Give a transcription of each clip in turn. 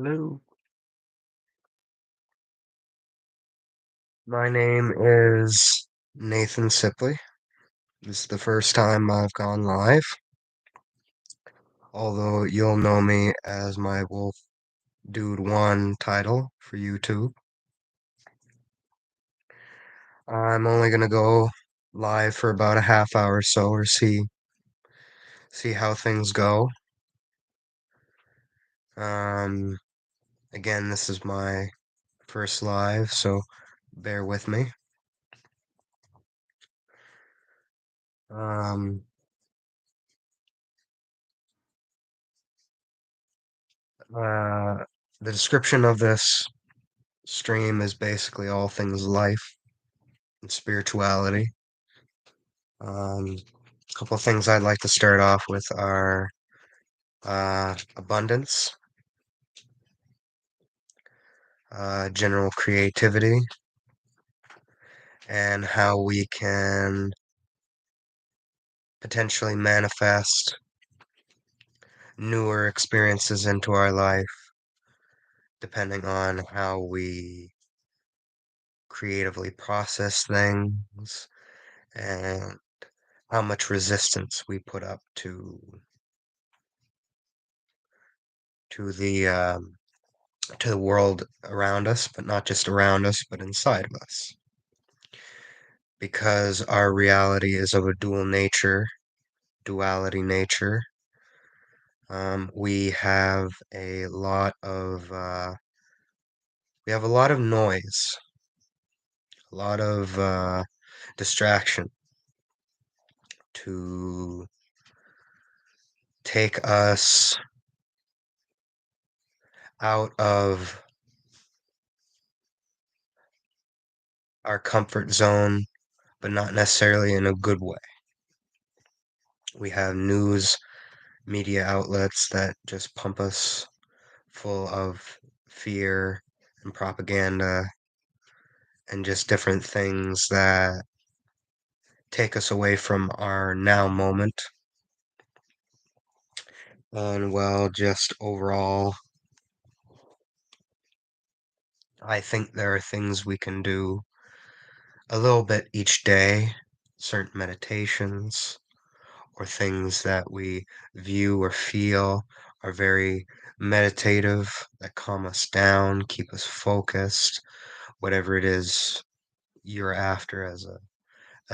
Hello, my name is Nathan Sipley. This is the first time I've gone live, although you'll know me as my Wolf Dude 1 title for YouTube. I'm only gonna go live for about a half hour or so or see how things go. Um, Again, this is my first live, so bear with me. Um, uh, the description of this stream is basically all things life and spirituality. A couple of things I'd like to start off with are abundance, general creativity, and how we can potentially manifest newer experiences into our life depending on how we creatively process things and how much resistance we put up to the world around us, but not just around us, but inside of us. Because our reality is of a duality nature, we have a lot of noise, a lot of distraction to take us out of our comfort zone, but not necessarily in a good way. We have news media outlets that just pump us full of fear and propaganda and just different things that take us away from our now moment. And well, just overall, I think there are things we can do a little bit each day, certain meditations or things that we view or feel are very meditative, that calm us down, keep us focused, whatever it is you're after as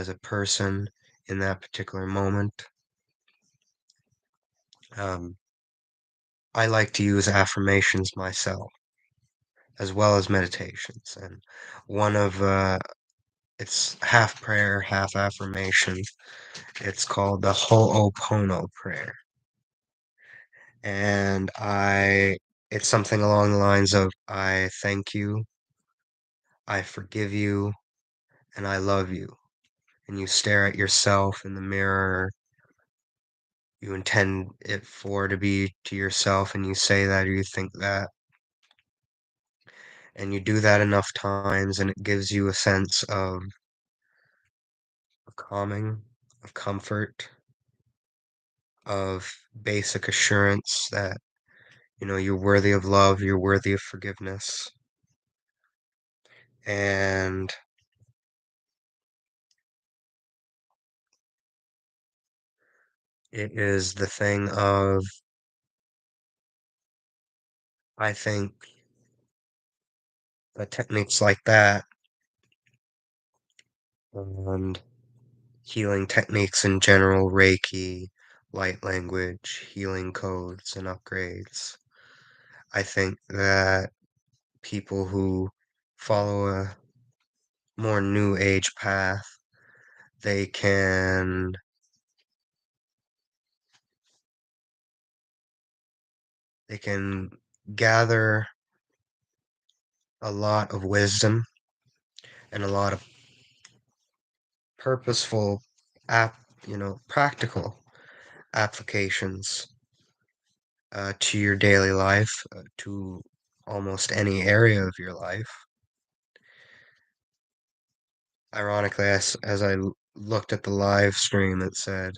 a person in that particular moment. Um, I like to use affirmations myself, as well as meditations, and one of it's half prayer, half affirmation. It's called the Ho'opono prayer, and it's something along the lines of I thank you, I forgive you, and I love you. And you stare at yourself in the mirror. You intend it for to be to yourself, and you say that or you think that. And you do that enough times, and it gives you a sense of calming, of comfort, of basic assurance that, you're worthy of love, you're worthy of forgiveness. And it is the thing of, I think, techniques like that and healing techniques in general, Reiki, light language, healing codes, and upgrades. I think that people who follow a more new age path, they can they can gather a lot of wisdom and a lot of purposeful practical applications to your daily life, to almost any area of your life. Ironically, as I looked at the live stream, it said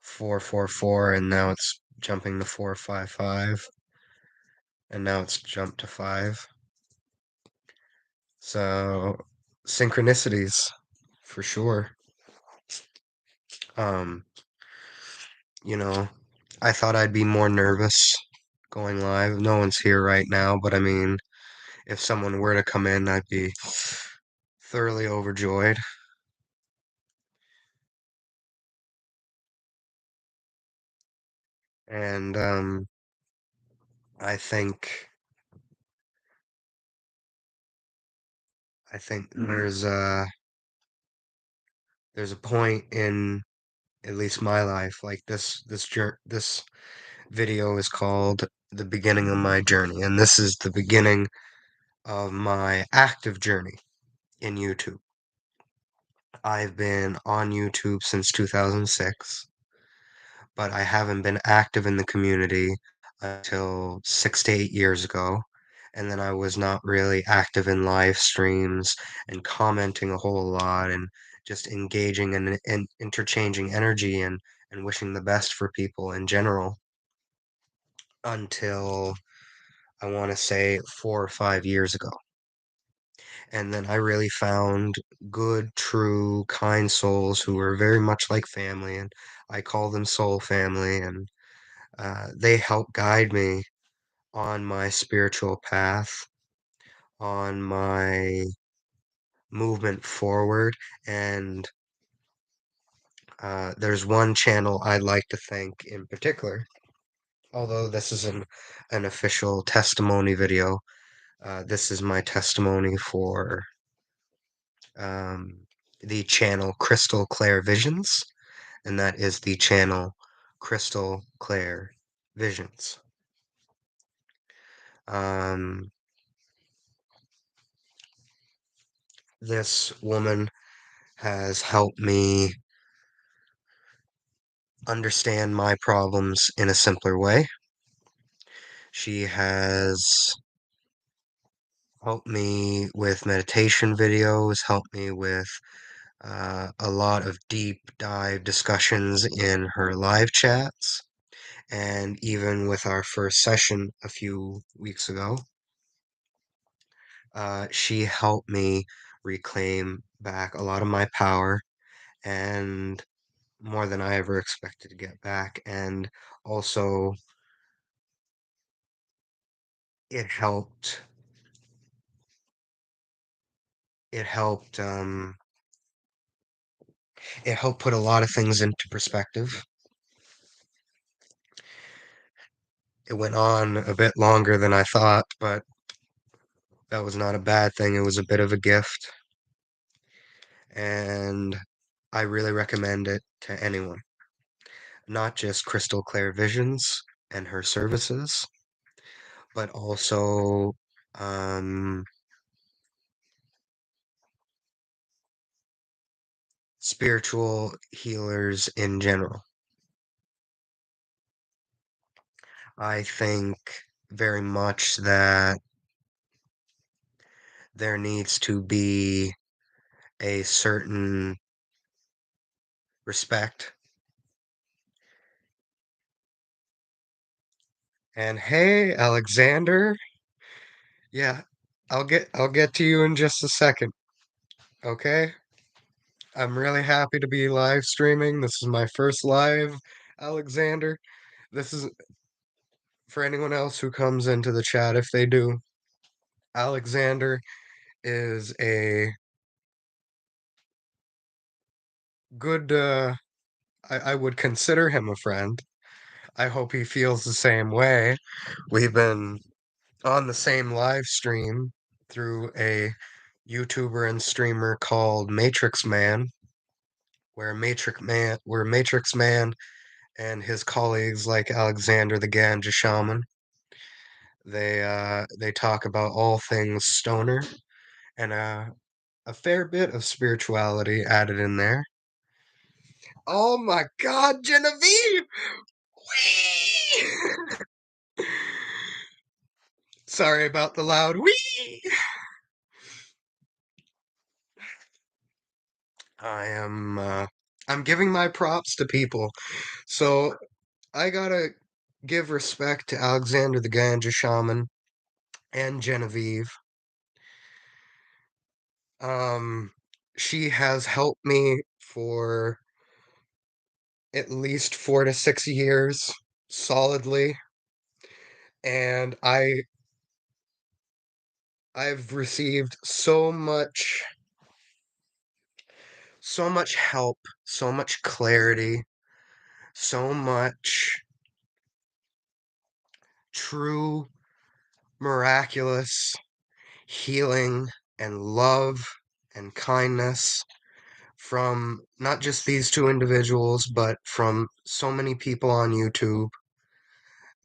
444, and now it's jumping to 455. and now it's jumped to 5. So, synchronicities for sure. Um, you know, I thought I'd be more nervous going live. No one's here right now, but I mean, if someone were to come in, I'd be thoroughly overjoyed. And I think I think there's a point in at least my life, like this video is called The Beginning of My Journey, and this is the beginning of my active journey in YouTube. I've been on YouTube since 2006, but I haven't been active in the community until 6 to 8 years ago. And then I was not really active in live streams and commenting a whole lot and just engaging and interchanging energy and wishing the best for people in general until I want to say 4 or 5 years ago. And then I really found good, true, kind souls who were very much like family, and I call them soul family, and they help guide me on my spiritual path, on my movement forward. And there's one channel I'd like to thank in particular, although this is an official testimony video. This is my testimony for um, the channel Crystal Claire Visions, and that is the channel Crystal Claire Visions. Um, this woman has helped me understand my problems in a simpler way. She has helped me with meditation videos, helped me with a lot of deep dive discussions in her live chats, and even with our first session a few weeks ago, she helped me reclaim back a lot of my power and more than I ever expected to get back. And also, it helped. It helped. It helped put a lot of things into perspective. It went on a bit longer than I thought, but that was not a bad thing. It was a bit of a gift, and I really recommend it to anyone, not just Crystal Claire Visions and her services, but also um, spiritual healers in general. I think very much that there needs to be a certain respect. And hey, Alexander. Yeah, I'll get to you in just a second, okay? I'm really happy to be live streaming. This is my first live, Alexander. This is for anyone else who comes into the chat if they do. Alexander is a good I would consider him a friend. I hope he feels the same way. We've been on the same live stream through a YouTuber and streamer called Matrix Man, where Matrix Man and his colleagues like Alexander the Ganja Shaman, they talk about all things stoner and a fair bit of spirituality added in there. Oh my God, Genevieve! Whee! Sorry about the loud whee! I am I'm giving my props to people. So I gotta give respect to Alexander the Ganja Shaman. and Genevieve. Um, she has helped me for at least 4 to 6 years solidly, and I've received so much help, so much clarity, so much true miraculous healing and love and kindness from not just these two individuals, but from so many people on YouTube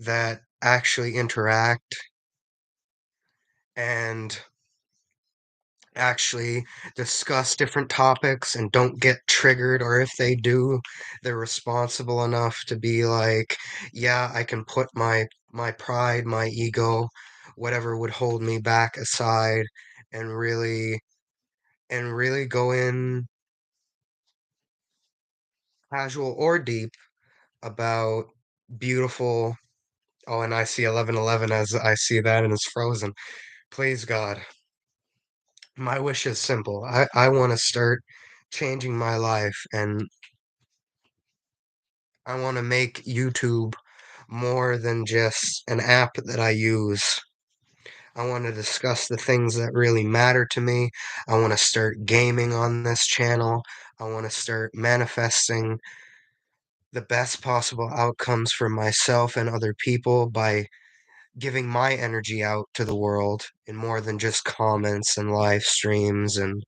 that actually interact and actually discuss different topics and don't get triggered, or if they do, they're responsible enough to be like, yeah, I can put my pride, my ego, whatever would hold me back aside and really go in casual or deep about beautiful. Oh, and I see 1111 as I see that and it's frozen. Please God. My wish is simple. I want to start changing my life and I want to make YouTube more than just an app that I use. I want to discuss the things that really matter to me. I want to start gaming on this channel. I want to start manifesting the best possible outcomes for myself and other people by giving my energy out to the world in more than just comments and live streams and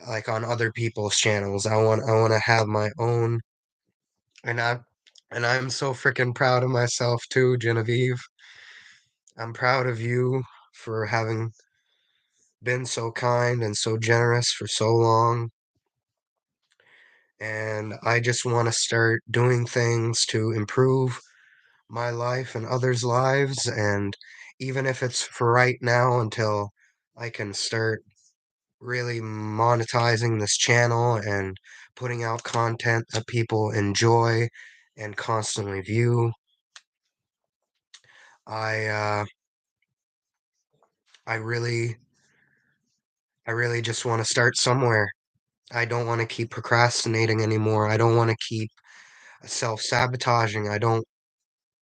like on other people's channels. I want to have my own and I'm so freaking proud of myself too, Genevieve. I'm proud of you for having been so kind and so generous for so long. And I just want to start doing things to improve my life and others' lives. And even if it's for right now until I can start really monetizing this channel and putting out content that people enjoy and constantly view. I uh I really I really just want to start somewhere. I don't want to keep procrastinating anymore. I don't want to keep self-sabotaging. I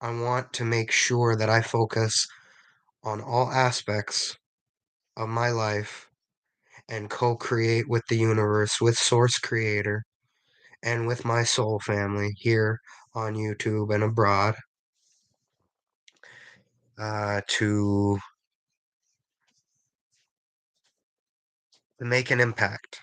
want to make sure that I focus on all aspects of my life and co-create with the universe, with Source Creator, and with my soul family here on YouTube and abroad, to make an impact,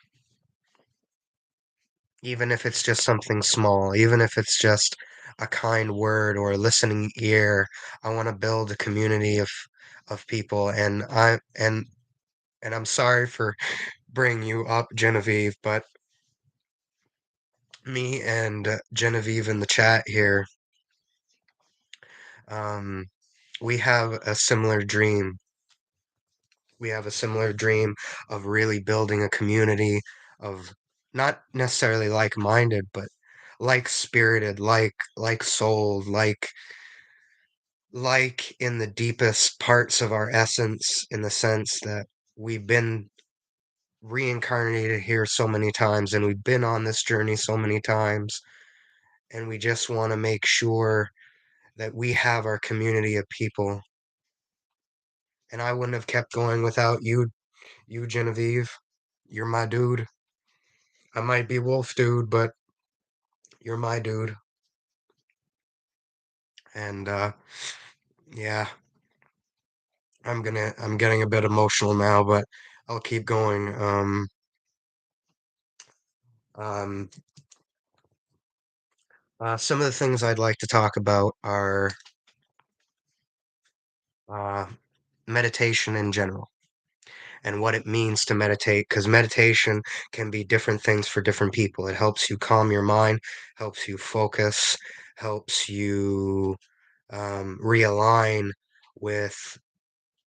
even if it's just something small, even if it's just a kind word or a listening ear. I want to build a community of people, and I'm sorry for bringing you up, Genevieve, but me and Genevieve in the chat here, um, we have a similar dream. We have a similar dream of really building a community of not necessarily like-minded, but like-spirited, like-souled, like in the deepest parts of our essence, in the sense that we've been reincarnated here so many times and we've been on this journey so many times, and we just want to make sure that we have our community of people. And I wouldn't have kept going without you, Genevieve. You're my dude. I might be Wolf Dude, but you're my dude. And yeah, I'm getting a bit emotional now, but I'll keep going. Um, some of the things I'd like to talk about are uh, meditation in general and what it means to meditate, because meditation can be different things for different people. It helps you calm your mind, helps you focus, helps you realign with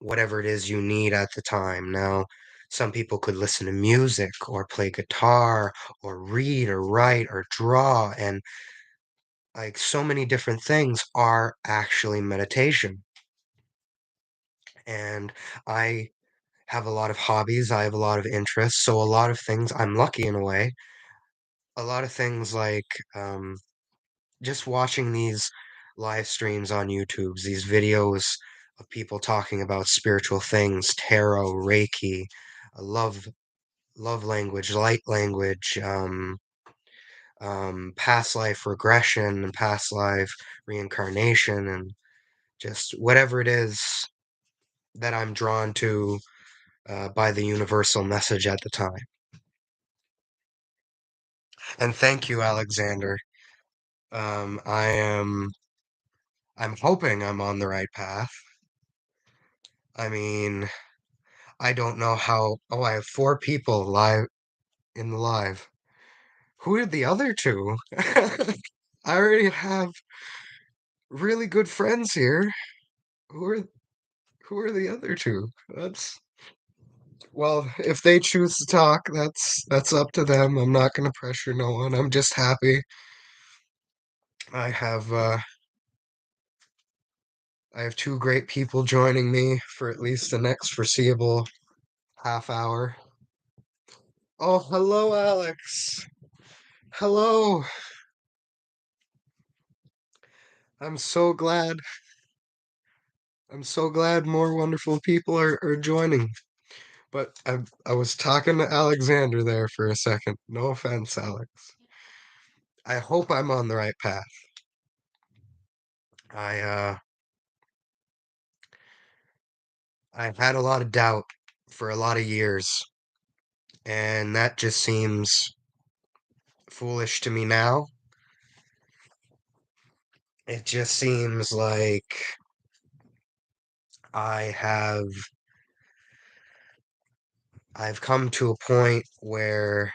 whatever it is you need at the time. Now, some people could listen to music or play guitar or read or write or draw, and like so many different things are actually meditation. and I have a lot of hobbies, I have a lot of interests, so a lot of things I'm lucky in a way. A lot of things like, just watching these live streams on YouTube, these videos of people talking about spiritual things, tarot, Reiki, love language, light language, past life regression and past life reincarnation, and just whatever it is that I'm drawn to by the universal message at the time. And thank you, Alexander. Um, I am, I'm hoping I'm on the right path. I mean, I don't know how. Oh, I have four people live in the live. Who are the other two? I already have really good friends here. Who are who are the other two? That's well, if they choose to talk, that's up to them. I'm not gonna pressure no one. I'm just happy. I have uh I have two great people joining me for at least the next foreseeable half hour. Oh, hello, Alex. Hello. I'm so glad. I'm so glad more wonderful people are joining. But I was talking to Alexander there for a second. No offense, Alex. I hope I'm on the right path. I I've had a lot of doubt for a lot of years, and that just seems foolish to me now. It just seems like I have I've come to a point where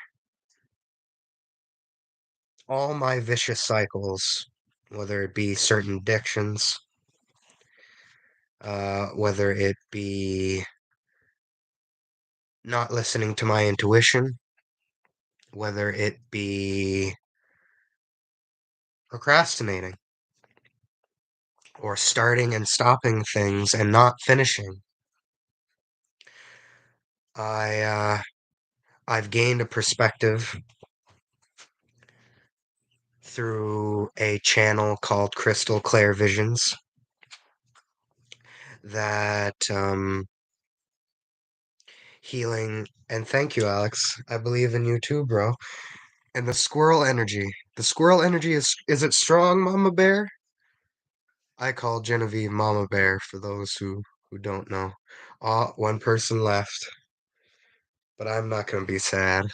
all my vicious cycles, whether it be certain addictions, whether it be not listening to my intuition, whether it be procrastinating or starting and stopping things and not finishing. I I've gained a perspective through a channel called Crystal Clair Visions that healing, and thank you, Alex. I believe in you too, bro. And the squirrel energy. The squirrel energy is it strong, Mama Bear? I call Genevieve Mama Bear for those who don't know. One person left, but I'm not gonna be sad.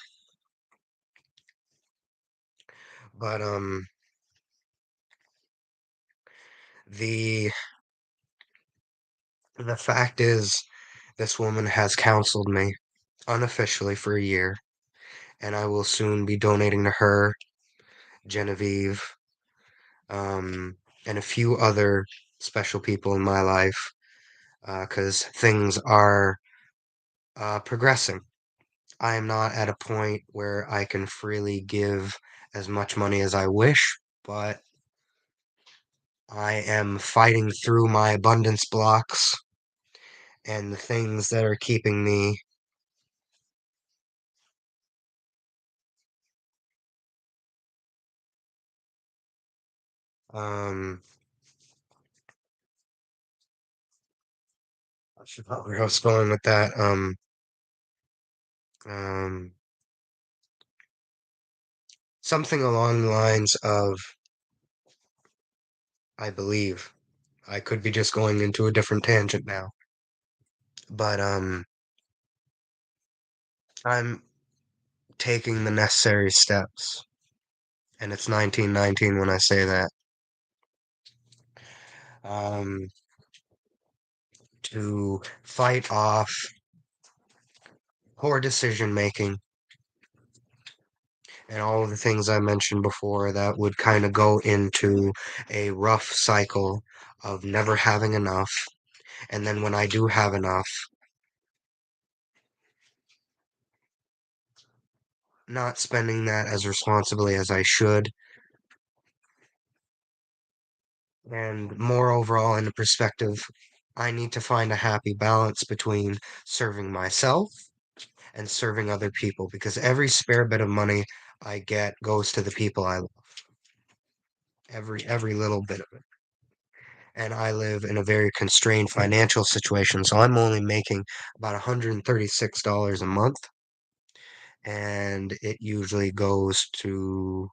But the the fact is this woman has counseled me unofficially for a year, and I will soon be donating to her, Genevieve, and a few other special people in my life, because things are progressing. I am not at a point where I can freely give as much money as I wish, but I am fighting through my abundance blocks and the things that are keeping me. Um, I forgot where I was going with that. Um, Something along the lines of, I believe. I could be just going into a different tangent now, but I'm taking the necessary steps, and it's 1919 when I say that. Um, to fight off poor decision making and all of the things I mentioned before that would kind of go into a rough cycle of never having enough. And then when I do have enough, not spending that as responsibly as I should, and more overall in the perspective. I need to find a happy balance between serving myself and serving other people because every spare bit of money I get goes to the people I love. Every little bit of it. And I live in a very constrained financial situation, so I'm only making about $136 a month, and it usually goes to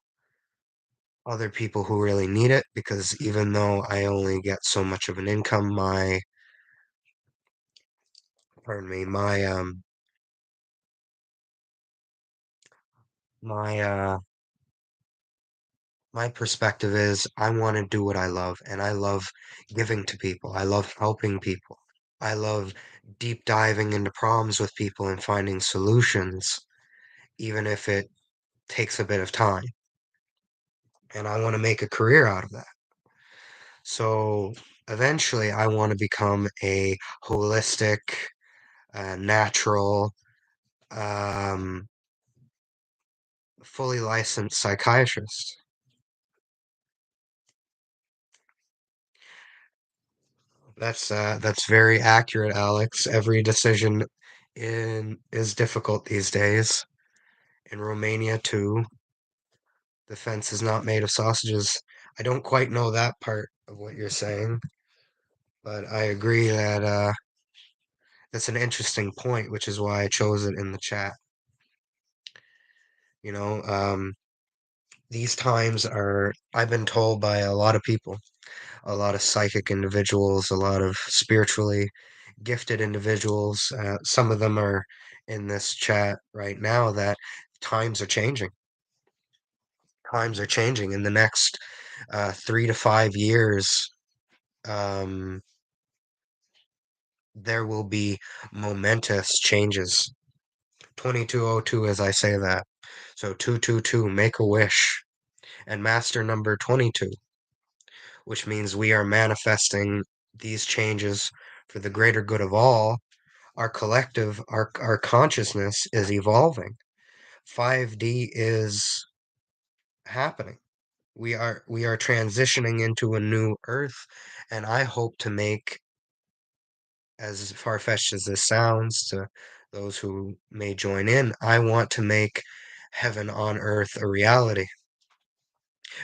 other people who really need it because even though I only get so much of an income, pardon me, my my perspective is I want to do what I love, and I love giving to people. I love helping people. I love deep diving into problems with people and finding solutions, even if it takes a bit of time. And I want to make a career out of that. So eventually, I want to become a holistic, natural, um, fully licensed psychiatrist. That's very accurate, Alex. Every decision in is difficult these days. In Romania too, the fence is not made of sausages. I don't quite know that part of what you're saying, but I agree that that's an interesting point, which is why I chose it in the chat. You know, these times are, I've been told by a lot of people, a lot of psychic individuals, a lot of spiritually gifted individuals. Some of them are in this chat right now that times are changing. Times are changing in the next 3 to 5 years. Um, there will be momentous changes. 2202, as I say that. So 222, make a wish. And master number 22, which means we are manifesting these changes for the greater good of all. Our collective, our consciousness is evolving. 5D is happening. We are transitioning into a new earth, and I hope to make, as far-fetched as this sounds to those who may join in, I want to make heaven on earth a reality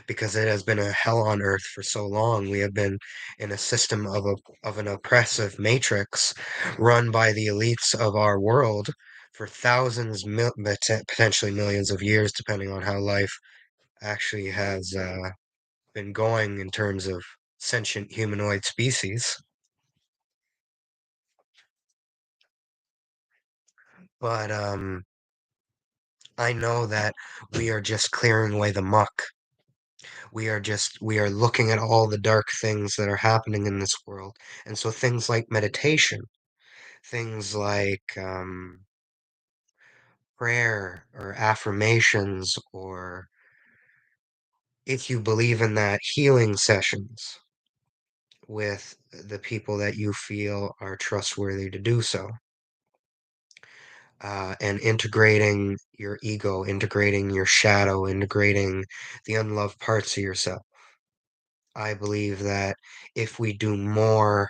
because it has been a hell on earth for so long. We have been in a system of an oppressive matrix run by the elites of our world for thousands, potentially millions of years, depending on how life actually has been going in terms of sentient humanoid species. But I know that we are just clearing away the muck. We are looking at all the dark things that are happening in this world. And so things like meditation, things like prayer or affirmations, or if you believe in that, healing sessions with the people that you feel are trustworthy to do so. And integrating your ego, integrating your shadow, integrating the unloved parts of yourself. I believe that if we do more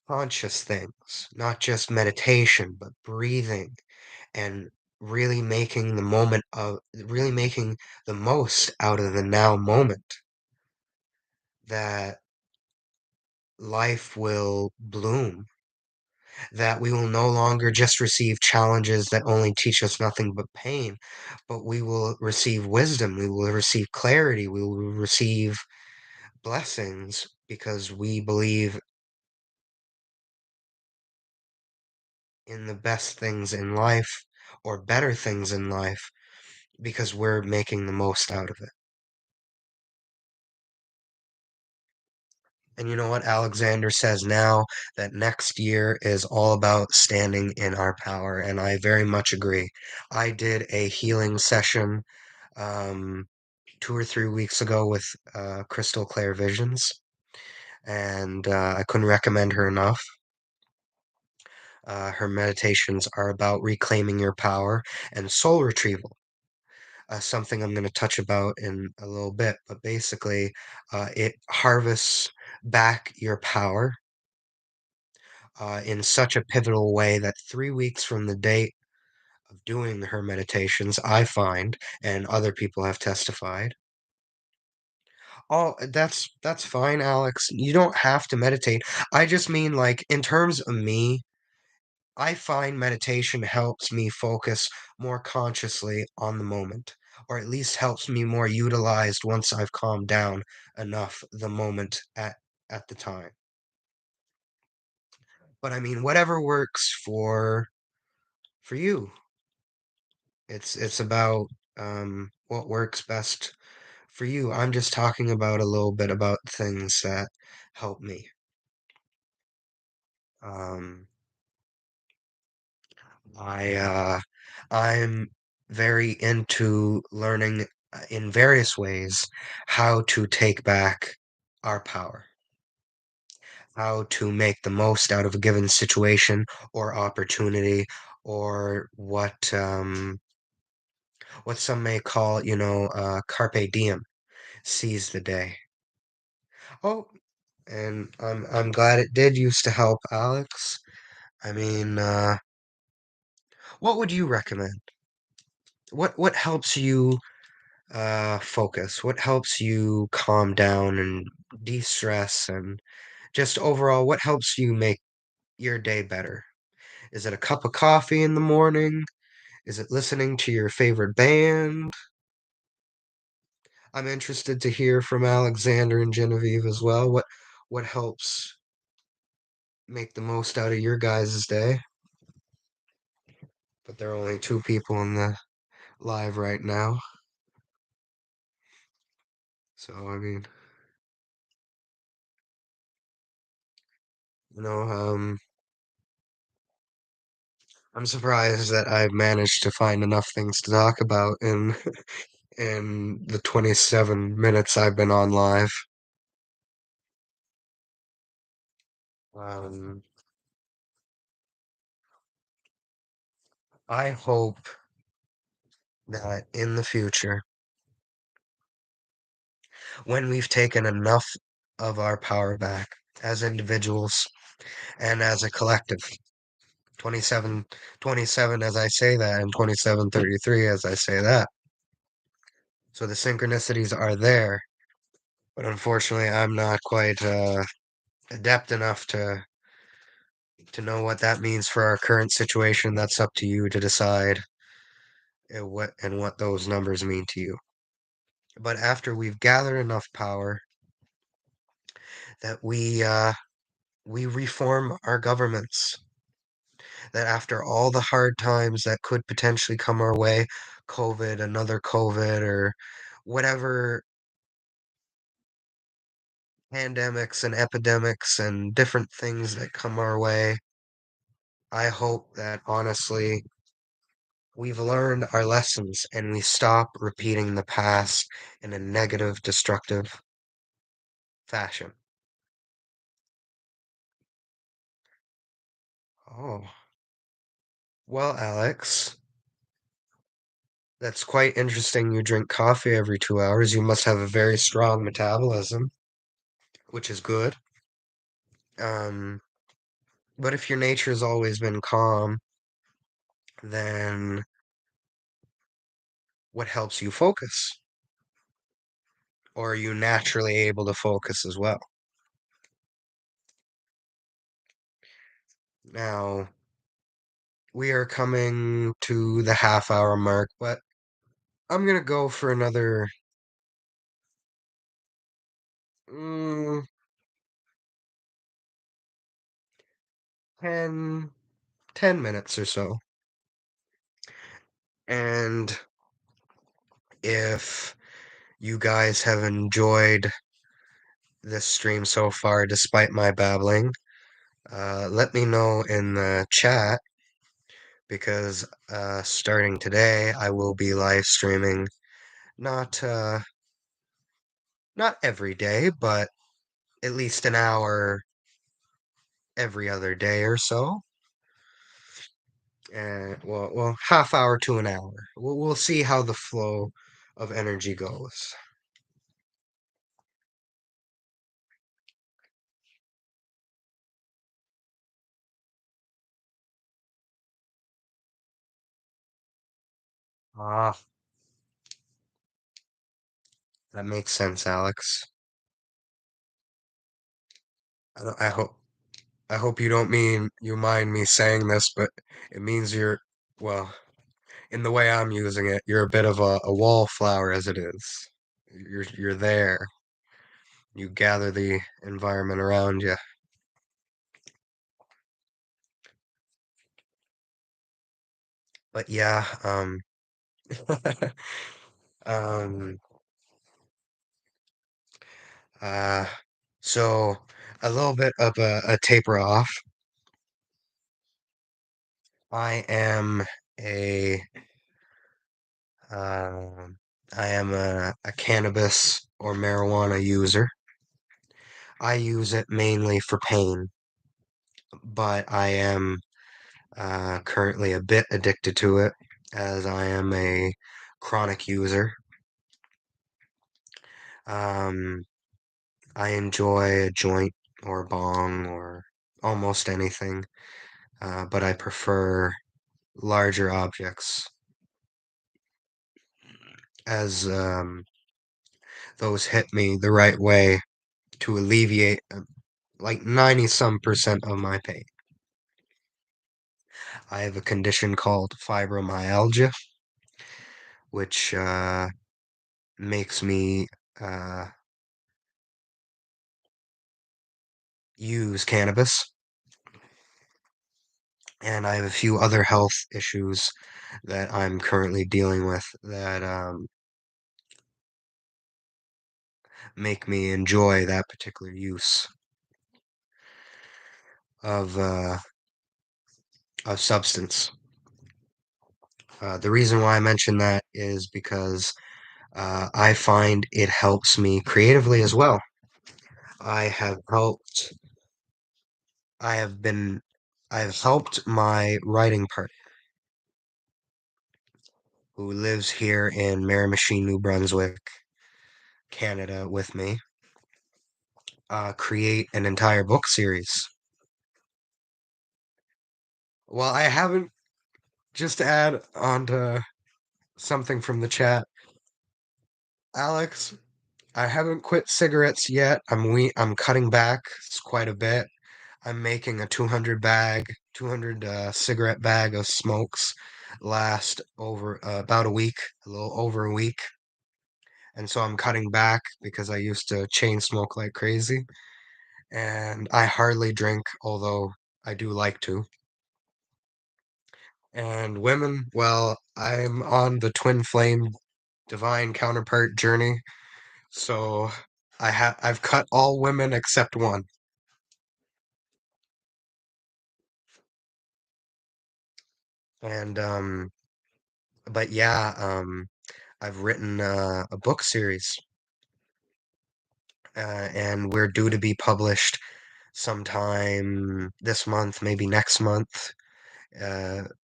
conscious things, not just meditation, but breathing and really making the most out of the now moment, that life will bloom, that we will no longer just receive challenges that only teach us nothing but pain, but we will receive wisdom, we will receive clarity, we will receive blessings because we believe in the best things in life or better things in life because we're making the most out of it. And you know what? Alexander says now that next year is all about standing in our power, and I very much agree. I did a healing session um, 2 or 3 weeks ago with Crystal Claire Visions, and I couldn't recommend her enough. Her meditations are about reclaiming your power and soul retrieval. something I'm going to touch about in a little bit. But basically, it harvests back your power in such a pivotal way that 3 weeks from the date of doing her meditations, I find, and other people have testified. Oh, that's fine, Alex. You don't have to meditate. I just mean like in terms of me, I find meditation helps me focus more consciously on the moment, or at least helps me more utilized once I've calmed down enough the moment at the time. But I mean, whatever works for you. It's about what works best for you. I'm just talking about a little bit about things that help me. Um, I'm very into learning in various ways how to take back our power, how to make the most out of a given situation or opportunity, or what some may call, carpe diem, seize the day. Oh, and I'm glad it did used to help, Alex. I mean, what would you recommend? What helps you focus? What helps you calm down and de-stress and just overall, what helps you make your day better? Is it a cup of coffee in the morning? Is it listening to your favorite band? I'm interested to hear from Alexander and Genevieve as well. What helps make the most out of your guys' day? But there are only two people in the live right now. So I mean, you know, I'm surprised that I've managed to find enough things to talk about in the 27 minutes I've been on live. Um, I hope that in the future, when we've taken enough of our power back as individuals and as a collective, 27, 27 as I say that, and 2733 as I say that. So the synchronicities are there, but unfortunately, I'm not quite adept enough to know what that means for our current situation. That's up to you to decide what those numbers mean to you. But after we've gathered enough power that we reform our governments, that after all the hard times that could potentially come our way, COVID, another COVID, or whatever pandemics and epidemics and different things that come our way, I hope that honestly we've learned our lessons and we stop repeating the past in a negative, destructive fashion. Oh, well, Alex, that's quite interesting. You drink coffee every 2 hours. You must have a very strong metabolism, which is good. Um, but if your nature has always been calm, then what helps you focus? Or are you naturally able to focus as well? Now, we are coming to the half-hour mark, but I'm gonna go for another 10, 10 minutes or so. And if you guys have enjoyed this stream so far, despite my babbling, let me know in the chat because starting today, I will be live streaming not not every day, but at least an hour every other day or so. And half hour to an hour. We'll see how the flow of energy goes. Ah, that makes sense, Alex. I hope you mind me saying this, but it means well, in the way I'm using it, you're a bit of a wallflower as it is. You're there. You gather the environment around you. But yeah, um, uh, so a little bit of a taper off. I am a um, I am a cannabis or marijuana user. I use it mainly for pain, but I am currently a bit addicted to it as I am a chronic user. Um, I enjoy a joint or a bong or almost anything, but I prefer larger objects as those hit me the right way to alleviate like 90 some percent of my pain. I have a condition called fibromyalgia, which makes me uh, use cannabis, and I have a few other health issues that I'm currently dealing with that make me enjoy that particular use of a substance. The reason why I mention that is because I find it helps me creatively as well. I have helped, I have been, I've helped my writing partner who lives here in Miramichi, New Brunswick, Canada, with me, create an entire book series. Well, I haven't, just to add on to something from the chat, Alex, I haven't quit cigarettes yet. I'm cutting back quite a bit. I'm making a 200 cigarette bag of smokes last over about a week, a little over a week. And so I'm cutting back because I used to chain smoke like crazy. And I hardly drink, although I do like to. And women, well, I'm on the twin flame divine counterpart journey. So I've cut all women except one. And but yeah, I've written a book series, and we're due to be published sometime this month, maybe next month.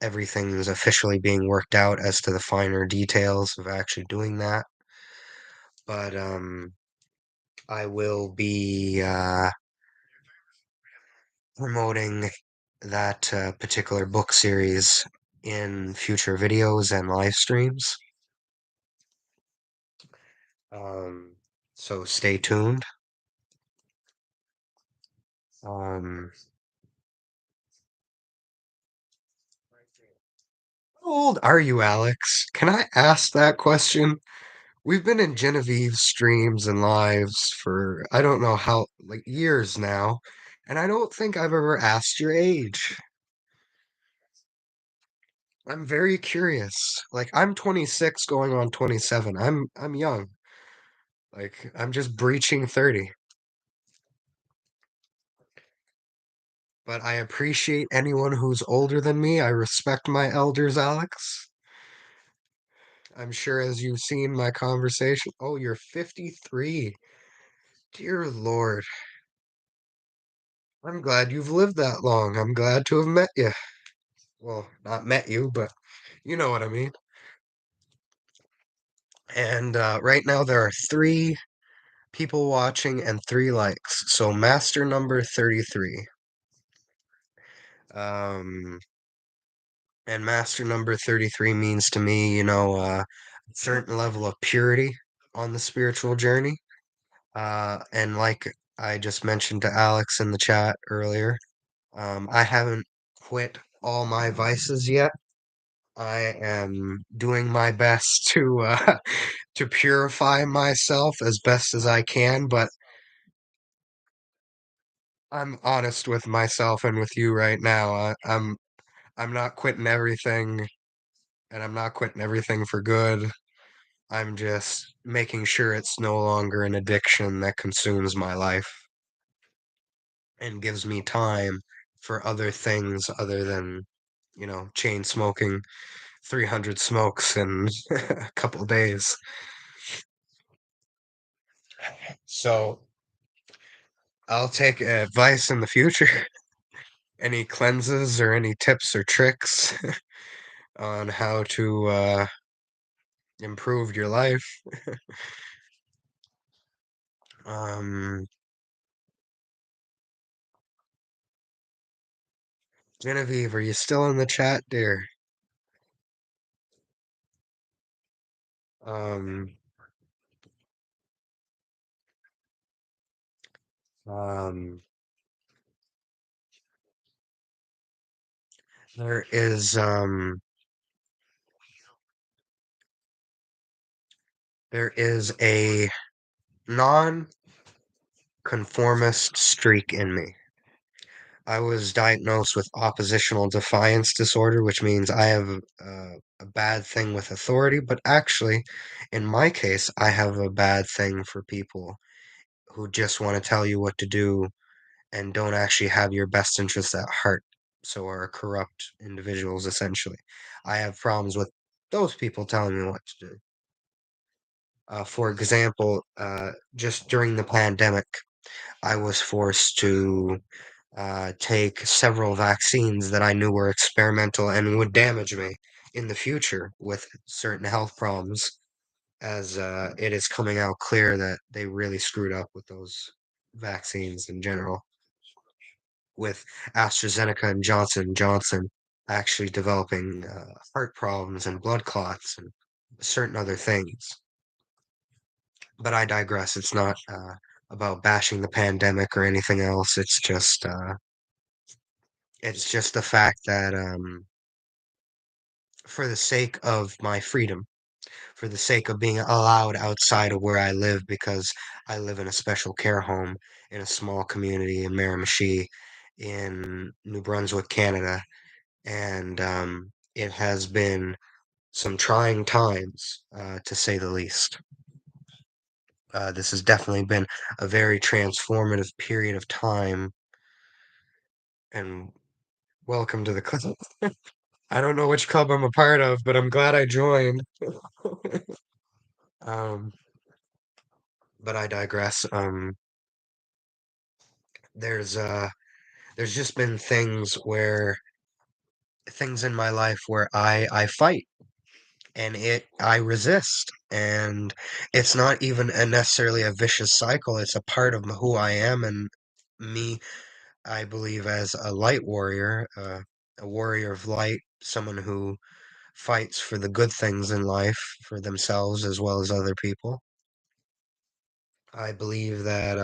Everything's officially being worked out as to the finer details of actually doing that. But I will be promoting that particular book series in future videos and live streams. Um, so stay tuned. Um, how old are you, Alex? Can I ask that question? We've been in Genevieve streams and lives for I don't know how, like years now, and I don't think I've ever asked your age. I'm very curious. Like I'm 26 going on 27. I'm young. Like I'm just breaching 30. But I appreciate anyone who's older than me. I respect my elders, Alex. I'm sure as you've seen my conversation. Oh, you're 53. Dear Lord. I'm glad you've lived that long. I'm glad to have met you. well, not met you, but you know what I mean. And right now there are three people watching and three likes. So master number 33. Um, and master number 33 means to me, a certain level of purity on the spiritual journey. And like I just mentioned to Alex in the chat earlier, I haven't quit all my vices yet. I am doing my best to to purify myself as best as I can, but I'm honest with myself and with you right now. I'm not quitting everything, and I'm not quitting everything for good. I'm just making sure it's no longer an addiction that consumes my life and gives me time for other things other than, chain smoking 300 smokes in a couple days. So I'll take advice in the future. Any cleanses or any tips or tricks on how to improve your life? Um, Genevieve, are you still in the chat, dear? Um, um, there is a non-conformist streak in me. I was diagnosed with oppositional defiance disorder, which means I have a bad thing with authority, but actually, in my case, I have a bad thing for people who just want to tell you what to do and don't actually have your best interests at heart, so are corrupt individuals, essentially. I have problems with those people telling me what to do. For example, just during the pandemic, I was forced to take several vaccines that I knew were experimental and would damage me in the future with certain health problems, as it is coming out clear that they really screwed up with those vaccines in general, with AstraZeneca and Johnson Johnson actually developing heart problems and blood clots and certain other things. But I digress. It's not about bashing the pandemic or anything else. It's just the fact that for the sake of my freedom, for the sake of being allowed outside of where I live, because I live in a special care home in a small community in Miramichi in New Brunswick, Canada, and it has been some trying times, to say the least. This has definitely been a very transformative period of time, and welcome to the club. I don't know which club I'm a part of, but I'm glad I joined. Um, but I digress. There's uh, there's just been things in my life where I fight and I resist, and it's not even necessarily a vicious cycle. It's a part of who I am and me. I believe as a light warrior, a warrior of light, someone who fights for the good things in life for themselves as well as other people. I believe that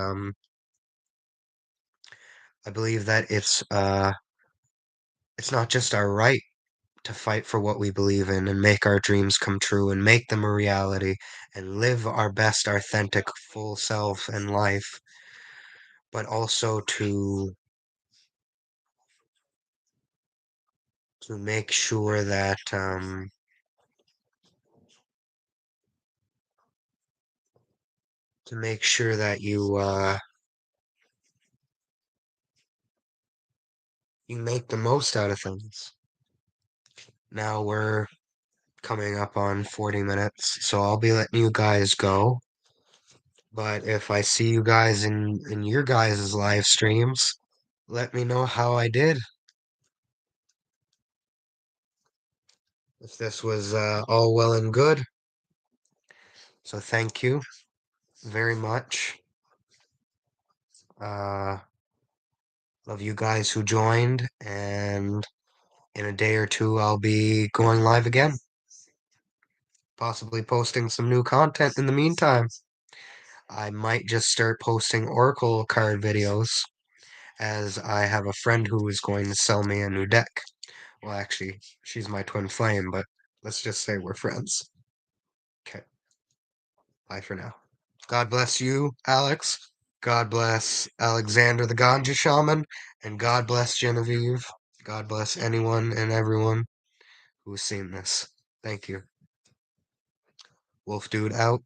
it's not just our right to fight for what we believe in and make our dreams come true and make them a reality and live our best authentic full self in life, but also to make sure that you make the most out of things. Now we're coming up on 40 minutes, so I'll be letting you guys go. But if I see you guys in your guys' live streams, let me know how I did. if this was all well and good. So thank you very much. Uh, love you guys who joined, and in a day or two, I'll be going live again, possibly posting some new content in the meantime. I might just start posting Oracle card videos, as I have a friend who is going to sell me a new deck. Well, actually, she's my twin flame, but let's just say we're friends. Okay, bye for now. God bless you, Alex. God bless Alexander the Ganja Shaman, and God bless Genevieve. God bless anyone and everyone who's seen this. Thank you. Wolf Dude out.